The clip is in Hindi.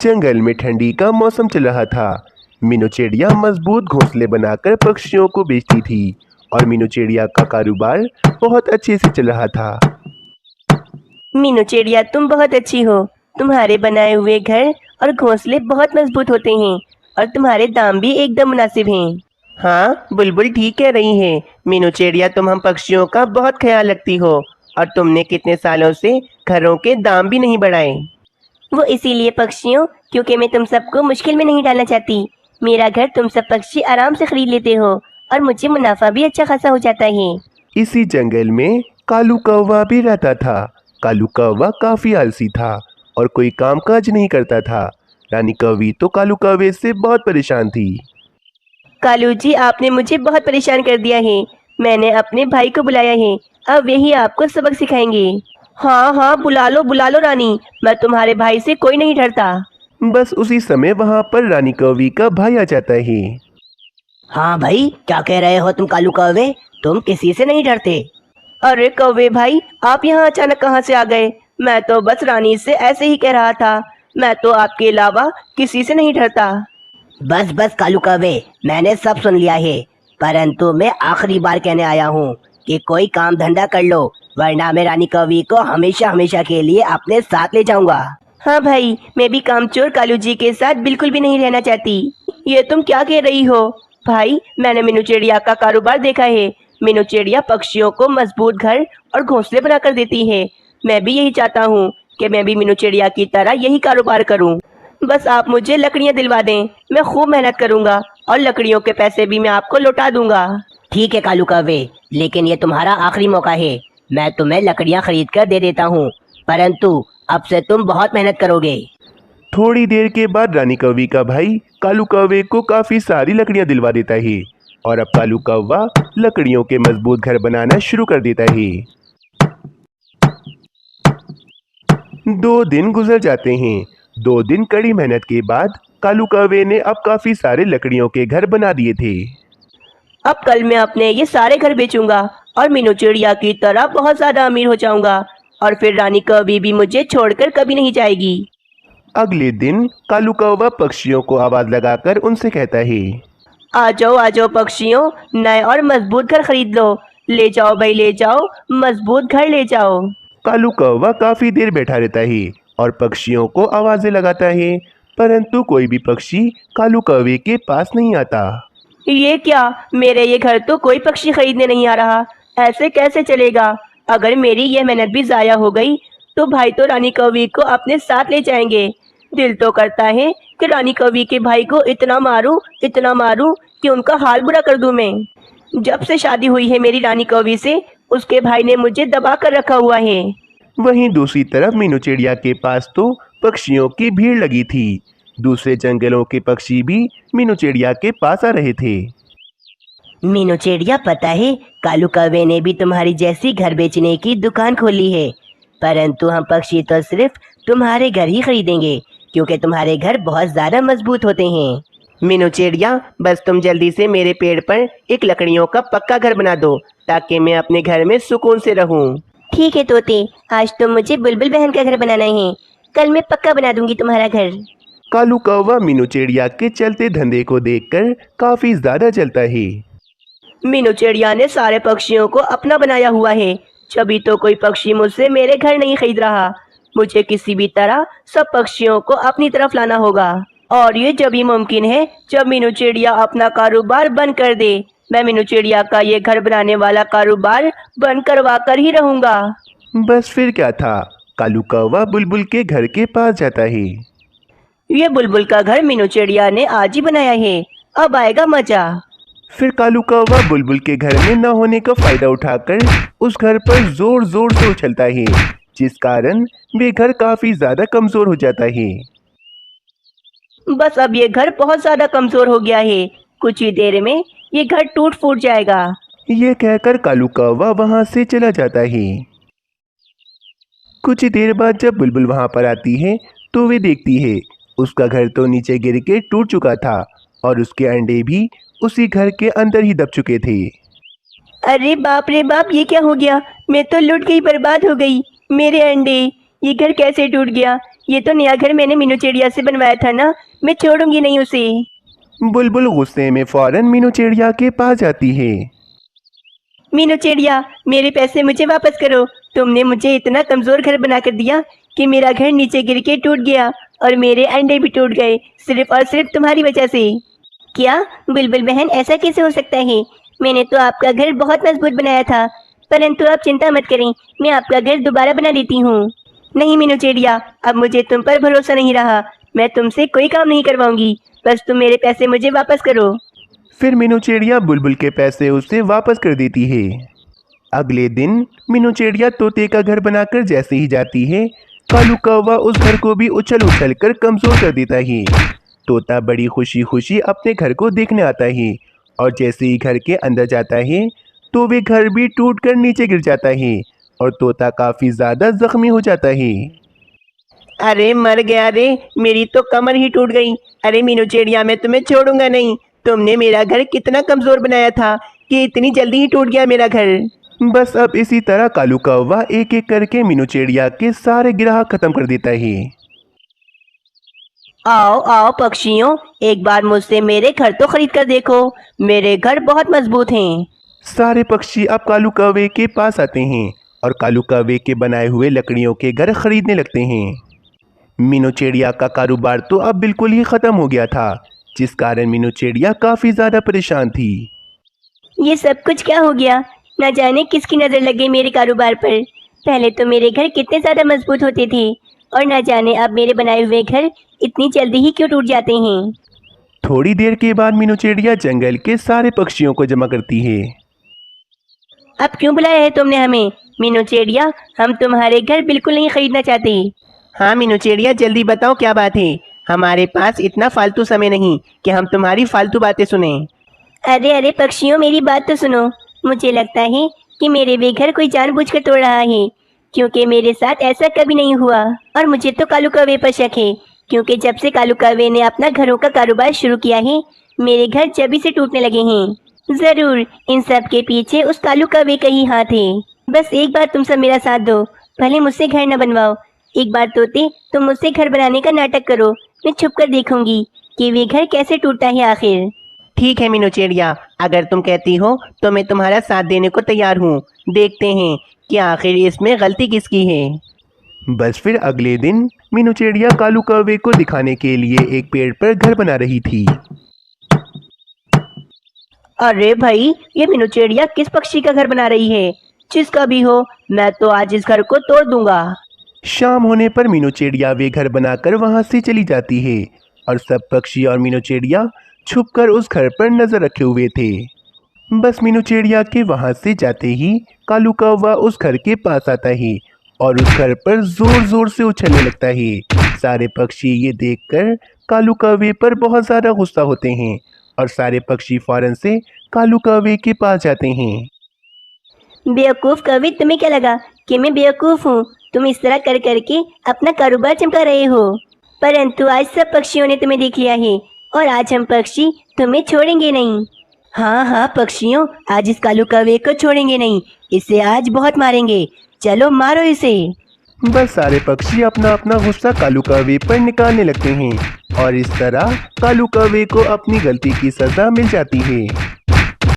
जंगल में ठंडी का मौसम चल रहा था। मीनू चिड़िया मजबूत घोंसले बनाकर पक्षियों को बेचती थी और मीनू चिड़िया का कारोबार बहुत अच्छे से चल रहा था। मीनू चिड़िया तुम बहुत अच्छी हो। तुम्हारे बनाए हुए घर और घोंसले बहुत मजबूत होते हैं और तुम्हारे दाम भी एकदम मुनासिब हैं। हाँ, बुलबुल ठीक कह रही है। मीनू चिड़िया तुम हम पक्षियों का बहुत ख्याल रखती हो और तुमने कितने सालों से घरों के दाम भी नहीं बढ़ाए। वो इसीलिए पक्षियों, क्योंकि मैं तुम सबको मुश्किल में नहीं डालना चाहती। मेरा घर तुम सब पक्षी आराम से खरीद लेते हो और मुझे मुनाफा भी अच्छा खासा हो जाता है। इसी जंगल में कालू कौवा भी रहता था। कालू कौवा काफी आलसी था और कोई काम काज नहीं करता था। रानी कौवी तो कालू कौवे से बहुत परेशान थी। कालू जी, आपने मुझे बहुत परेशान कर दिया है। मैंने अपने भाई को बुलाया है, अब वही आपको सबक सिखाएंगे। हाँ हाँ, बुला लो रानी, मैं तुम्हारे भाई से कोई नहीं डरता। बस उसी समय वहां पर रानी कौवी का भाई आ जाता है। हाँ भाई, क्या कह रहे हो तुम कालू कौवे? तुम किसी से नहीं डरते? अरे कौवे भाई, आप यहाँ अचानक कहाँ से आ गए? मैं तो बस रानी से ऐसे ही कह रहा था। मैं तो आपके अलावा किसी से नहीं डरता। बस बस कालू कौवे, मैंने सब सुन लिया है। परंतु मैं आखिरी बार कहने आया हूँ कि कोई काम धंधा कर लो, वरना मैं रानी कौवी को हमेशा हमेशा के लिए अपने साथ ले जाऊंगा। हाँ भाई, मैं भी कामचोर कालू जी के साथ बिल्कुल भी नहीं रहना चाहती। ये तुम क्या कह रही हो? भाई, मैंने मीनू चिड़िया का कारोबार देखा है। मीनू चिड़िया पक्षियों को मजबूत घर और घोंसले बनाकर देती है। मैं भी यही चाहता हूँ कि मैं भी मीनू चिड़िया की तरह यही कारोबार करूँ। बस आप मुझे लकड़ियाँ दिलवा दें, मैं खूब मेहनत करूँगा और लकड़ियों के पैसे भी मैं आपको लौटा दूंगा। ठीक है कालू कौवे, लेकिन ये तुम्हारा आखिरी मौका है। मैं तुम्हें लकड़ियाँ खरीद कर दे देता हूँ, परंतु अब से तुम बहुत मेहनत करोगे। थोड़ी देर के बाद रानी कौवी का भाई कालू कौवे को काफी सारी लकड़ियां दिलवा देता है और अब कालू कौवा लकड़ियों के मजबूत घर बनाना शुरू कर देता है। 2 दिन गुजर जाते हैं। 2 दिन कड़ी मेहनत के बाद कालू कौवे ने अब काफी सारे लकड़ियों के घर बना दिए थे। अब कल मैं अपने ये सारे घर बेचूंगा और मीनू चिड़िया की तरह बहुत ज्यादा अमीर हो जाऊंगा और फिर रानी कभी भी मुझे छोड़कर कभी नहीं जाएगी। अगले दिन कालू कौवा पक्षियों को आवाज लगाकर उनसे कहता है, आ जाओ पक्षियों, नए और मजबूत घर खरीद लो। ले जाओ भाई, ले जाओ, मजबूत घर ले जाओ। कालू कौवा काफी देर बैठा रहता है और पक्षियों को आवाजें लगाता है, परंतु कोई भी पक्षी कालू कौवे के पास नहीं आता। ये क्या, मेरे ये घर तो कोई पक्षी खरीदने नहीं आ रहा। ऐसे कैसे चलेगा? अगर मेरी ये मेहनत भी जाया हो गई तो भाई तो रानी कौवी को अपने साथ ले जाएंगे। दिल तो करता है कि रानी कौवी के भाई को इतना मारूं कि उनका हाल बुरा कर दूं मैं। जब से शादी हुई है मेरी रानी कौवी से, उसके भाई ने मुझे दबा कर रखा हुआ है। वहीं दूसरी तरफ मीनू चिड़िया के पास तो पक्षियों की भीड़ लगी थी। दूसरे जंगलों के पक्षी भी मीनू चिड़िया के पास आ रहे थे। मीनू चिड़िया, पता है कालू कौवे ने भी तुम्हारी जैसी घर बेचने की दुकान खोली है, परंतु हम पक्षी तो सिर्फ तुम्हारे घर ही खरीदेंगे क्योंकि तुम्हारे घर बहुत ज़्यादा मजबूत होते हैं। मीनू चिड़िया, बस तुम जल्दी से मेरे पेड़ पर एक लकड़ियों का पक्का घर बना दो ताकि मैं अपने घर में सुकून से रहूं। ठीक है तोते, आज तो मुझे बुलबुल बहन का घर बनाना है। कल मैं पक्का बना दूंगी तुम्हारा घर। कालू कौवा मीनू चिड़िया के चलते धंधे को देखकर काफी ज्यादा चलता है। मीनू चिड़िया ने सारे पक्षियों को अपना बनाया हुआ है, जभी तो कोई पक्षी मुझसे मेरे घर नहीं खरीद रहा। मुझे किसी भी तरह सब पक्षियों को अपनी तरफ लाना होगा और ये जब ही मुमकिन है जब मीनू चिड़िया अपना कारोबार बंद कर दे। मैं मीनू चिड़िया का ये घर बनाने वाला कारोबार बंद करवा कर ही रहूंगा। बस फिर क्या था, कालू कौवा बुलबुल के घर के पास जाता है। ये बुलबुल का घर मीनू चिड़िया ने आज ही बनाया है, अब आएगा मजा। फिर कालू कौवा बुलबुल के घर में न होने का फायदा उठाकर उस घर पर जोर जोर से उछलता है, जिस कारण वे घर काफी ज्यादा कमजोर हो जाता है। बस अब ये घर बहुत ज्यादा कमजोर हो गया है, कुछ ही देर में ये घर टूट फूट जाएगा। ये कहकर कालू कौवा वहां से चला जाता है। कुछ ही देर बाद जब बुलबुल वहां पर आती है तो वे देखती है उसका घर तो नीचे गिर के टूट चुका था और उसके अंडे भी उसी घर के अंदर ही दब चुके थे। अरे बाप रे बाप, ये क्या हो गया? मैं तो लुट गई, बर्बाद हो गई। मेरे अंडे, ये घर कैसे टूट गया? ये तो नया घर मैंने मीनू चिड़िया से बनवाया था ना, मैं छोड़ूंगी नहीं उसे। बुलबुल गुस्से में फौरन मीनू चिड़िया के पास जाती है। मीनू चिड़िया, मेरे पैसे मुझे वापस करो। तुमने मुझे इतना कमजोर घर बना कर दिया कि मेरा घर नीचे गिर के टूट गया और मेरे अंडे भी टूट गए, सिर्फ और सिर्फ तुम्हारी वजह से। क्या बुलबुल बहन, ऐसा कैसे हो सकता है? मैंने तो आपका घर बहुत मजबूत बनाया था। परंतु आप चिंता मत करें, मैं आपका घर दोबारा बना देती हूँ। नहीं मीनू चिड़िया, अब मुझे तुम पर भरोसा नहीं रहा। मैं तुमसे कोई काम नहीं करवाऊंगी, बस तुम मेरे पैसे मुझे वापस करो। फिर मीनू चिड़िया बुलबुल के पैसे उसे वापस कर देती है। अगले दिन मीनू चिड़िया तोते का घर बनाकर जैसे ही जाती है, कालू कौवा उस घर को भी उछल उछल कर कमजोर कर देता है। तोता बड़ी खुशी खुशी अपने घर को देखने आता है और जैसे ही घर के अंदर जाता है तो वे घर भी टूट कर नीचे गिर जाता है और तोता काफी ज्यादा जख्मी हो जाता है। अरे मर गया रे, मेरी तो कमर ही टूट गई। अरे मीनू चिड़िया, मैं तुम्हें छोड़ूंगा नहीं। तुमने मेरा घर कितना कमजोर बनाया था कि इतनी जल्दी ही टूट गया मेरा घर। बस अब इसी तरह कालू कौवा एक एक करके मीनू चिड़िया के सारे ग्राहक खत्म कर देता है। आओ आओ पक्षियों, एक बार मुझसे मेरे घर तो खरीद कर देखो। मेरे घर बहुत मजबूत हैं। सारे पक्षी अब कालू कौवे के पास आते हैं और कालू कौवे के बनाए हुए लकड़ियों के घर खरीदने लगते हैं। मीनू चिड़िया का कारोबार तो अब बिल्कुल ही खत्म हो गया था, जिस कारण मीनू चिड़िया काफी ज्यादा परेशान थी। ये सब कुछ क्या हो गया? न जाने किसकी नजर लग गई मेरे कारोबार पर। पहले तो मेरे घर कितने ज्यादा मजबूत होते थे और न जाने अब मेरे बनाए हुए घर इतनी जल्दी ही क्यों टूट जाते हैं। थोड़ी देर के बाद मीनू चिड़िया जंगल के सारे पक्षियों को जमा करती है। अब क्यों बुलाया है तुमने हमें? मीनू चिड़िया, हम तुम्हारे घर बिल्कुल नहीं खरीदना चाहते। हाँ मीनू चिड़िया, जल्दी बताओ क्या बात है। हमारे पास इतना फालतू समय नहीं कि हम तुम्हारी फालतू बातें सुने। अरे अरे पक्षियों, मेरी बात तो सुनो। मुझे लगता है कि मेरे वे घर कोई जानबूझकर तोड़ रहा है, क्योंकि मेरे साथ ऐसा कभी नहीं हुआ। और मुझे तो कालू कौवे पर शक है, क्योंकि जब से कालू कौवे ने अपना घरों का कारोबार शुरू किया है, मेरे घर जभी से टूटने लगे हैं। जरूर इन सब के पीछे उस कालू कौवे का ही हाथ है। बस एक बार तुम सब मेरा साथ दो, भले मुझसे घर न बनवाओ। एक बार तोते, तुम मुझसे घर बनाने का नाटक करो, मैं छुप कर देखूंगी कि वे घर कैसे टूटता है आखिर। ठीक है मीनू चिड़िया, अगर तुम कहती हो तो मैं तुम्हारा साथ देने को तैयार हूँ। देखते हैं कि आखिर इसमें गलती किसकी है। बस फिर अगले दिन मीनू चिड़िया कालू कौवे को दिखाने के लिए एक पेड़ पर घर बना रही थी। अरे भाई, ये मीनू चिड़िया किस पक्षी का घर बना रही है? जिसका भी हो, मैं तो आज इस घर को तोड़ दूंगा। शाम होने पर मीनू चिड़िया वे घर बनाकर वहां से चली जाती है और सब पक्षी और मीनू चिड़िया छुपकर उस घर पर नजर रखे हुए थे। बस मीनू चिड़िया के वहां से जाते ही कालू कौवा उस घर के पास आता है और उस घर पर जोर जोर से उछलने लगता है। सारे पक्षी ये देखकर कालू कौवे पर बहुत ज़्यादा गुस्सा होते हैं और सारे पक्षी फौरन से कालू कौवे के पास जाते हैं। बेवकूफ कवि, तुम्हें क्या लगा कि मैं बेवकूफ हूँ? तुम इस तरह कर करके अपना कारोबार चमका रहे हो, परंतु आज सब पक्षियों ने तुम्हें देख लिया है और आज हम पक्षी तुम्हें छोड़ेंगे नहीं। हाँ हाँ पक्षियों, आज इस कालू कौवे को छोड़ेंगे नहीं, इसे आज बहुत मारेंगे। चलो मारो इसे। बस सारे पक्षी अपना अपना गुस्सा कालू कौवे पर निकालने लगते हैं और इस तरह कालू कौवे को अपनी गलती की सजा मिल जाती है।